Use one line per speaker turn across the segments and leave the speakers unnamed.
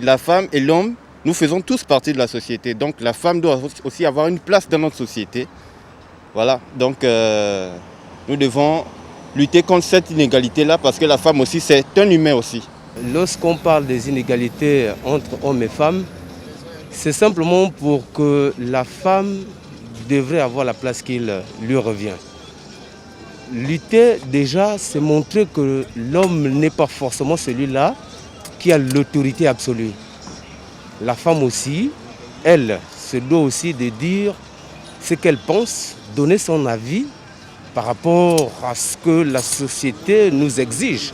La femme et l'homme, nous faisons tous partie de la société. Donc la femme doit aussi avoir une place dans notre société. Voilà, donc nous devons lutter contre cette inégalité-là parce que la femme aussi, c'est un humain aussi.
Lorsqu'on parle des inégalités entre hommes et femmes, c'est simplement pour que la femme devrait avoir la place qui lui revient. Lutter déjà, c'est montrer que l'homme n'est pas forcément celui-là qui a l'autorité absolue. La femme aussi, elle, se doit aussi de dire ce qu'elle pense, donner son avis par rapport à ce que la société nous exige.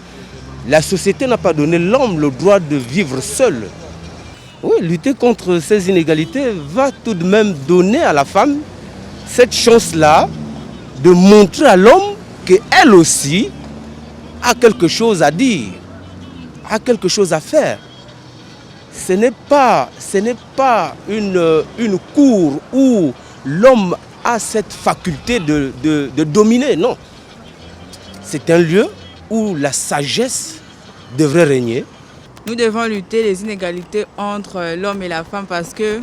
La société n'a pas donné l'homme le droit de vivre seul. Oui, lutter contre ces inégalités va tout de même donner à la femme cette chance-là de montrer à l'homme qu'elle aussi a quelque chose à dire, a quelque chose à faire. Ce n'est pas une cour où l'homme a cette faculté de dominer, non. C'est un lieu où la sagesse devrait régner.
Nous devons lutter les inégalités entre l'homme et la femme parce que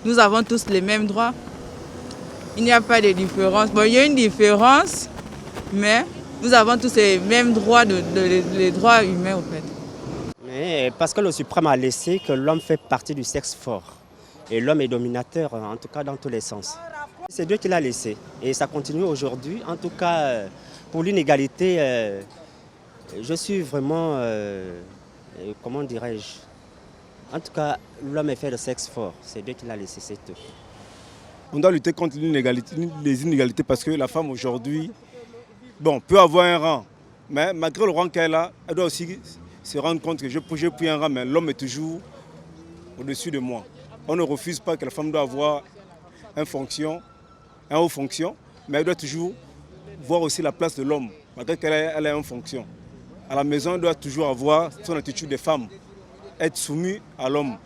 nous avons tous les mêmes droits. Il n'y a pas de différence. Bon, il y a une différence, mais nous avons tous les mêmes droits, les droits humains en fait.
Mais parce que le suprême a laissé que l'homme fait partie du sexe fort. Et l'homme est dominateur, en tout cas dans tous les sens. C'est Dieu qui l'a laissé. Et ça continue aujourd'hui. En tout cas, pour l'inégalité, je suis vraiment, comment dirais-je, en tout cas, l'homme est fait de sexe fort. C'est Dieu qui l'a laissé, c'est tout.
On doit lutter contre les inégalités parce que la femme aujourd'hui, peut avoir un rang. Mais malgré le rang qu'elle a, elle doit aussi se rendre compte que j'ai pris un rang, mais l'homme est toujours au-dessus de moi. On ne refuse pas que la femme doit avoir une haute fonction, mais elle doit toujours voir aussi la place de l'homme, malgré qu'elle ait une fonction. À la maison, elle doit toujours avoir son attitude de femme, être soumise à l'homme.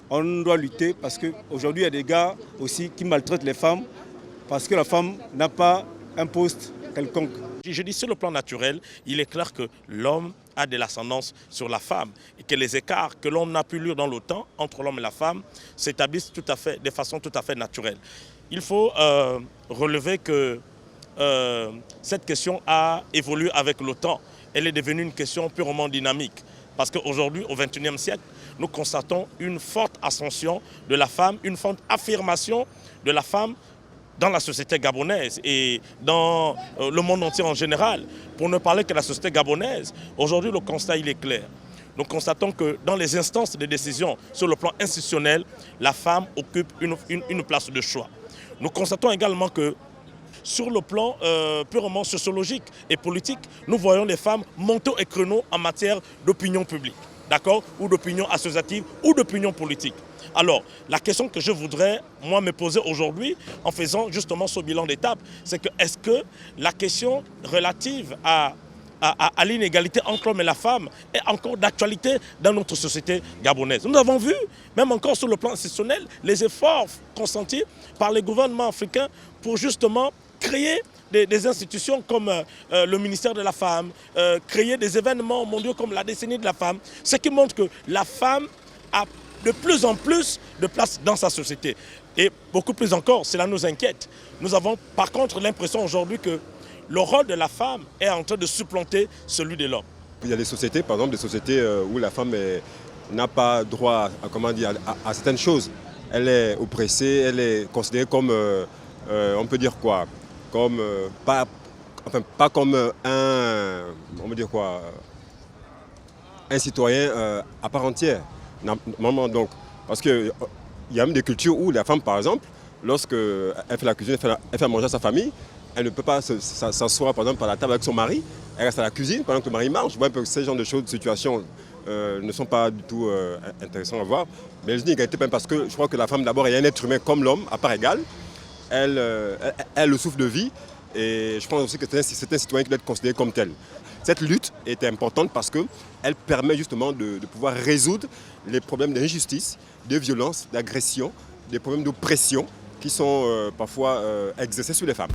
On doit lutter parce qu'aujourd'hui, il y a des gars aussi qui maltraitent les femmes parce que la femme n'a pas un poste quelconque.
Je dis sur le plan naturel, il est clair que l'homme a de l'ascendance sur la femme et que les écarts que l'on a pu lire dans le temps entre l'homme et la femme s'établissent de façon tout à fait naturelle. Il faut relever que cette question a évolué avec le temps. Elle est devenue une question purement dynamique parce qu'aujourd'hui, au XXIe siècle, nous constatons une forte ascension de la femme, une forte affirmation de la femme dans la société gabonaise et dans le monde entier en général. Pour ne parler que de la société gabonaise, aujourd'hui le constat il est clair. Nous constatons que dans les instances de décision sur le plan institutionnel, la femme occupe une place de choix. Nous constatons également que sur le plan purement sociologique et politique, nous voyons les femmes monter au créneau en matière d'opinion publique, d'accord, ou d'opinion associative ou d'opinion politique. Alors, la question que je voudrais, moi, me poser aujourd'hui, en faisant justement ce bilan d'étape, c'est que est-ce que la question relative à l'inégalité entre l'homme et la femme est encore d'actualité dans notre société gabonaise? Nous avons vu, même encore sur le plan institutionnel, les efforts consentis par les gouvernements africains pour justement créer des institutions comme le ministère de la femme, créer des événements mondiaux comme la décennie de la femme, ce qui montre que la femme a de plus en plus de place dans sa société. Et beaucoup plus encore, cela nous inquiète. Nous avons par contre l'impression aujourd'hui que le rôle de la femme est en train de supplanter celui de l'homme.
Il y a des sociétés, par exemple des sociétés où la femme n'a pas droit à certaines choses. Elle est oppressée, elle est considérée comme, on peut dire quoi, comme, pas comme un citoyen à part entière. Normalement donc, parce qu'il y a même des cultures où la femme, par exemple, lorsqu'elle fait la cuisine, elle fait manger à sa famille, elle ne peut pas s'asseoir par exemple à la table avec son mari, elle reste à la cuisine pendant que le mari mange. Je vois un peu que ces genres de choses, de situations ne sont pas du tout intéressantes à voir. Mais je dis égalité parce que je crois que la femme d'abord est un être humain comme l'homme, à part égale. Elle le souffle de vie et je pense aussi que c'est un citoyen qui doit être considéré comme tel. Cette lutte est importante parce qu'elle permet justement de pouvoir résoudre les problèmes d'injustice, de violence, d'agression, des problèmes d'oppression qui sont parfois exercés sur les femmes.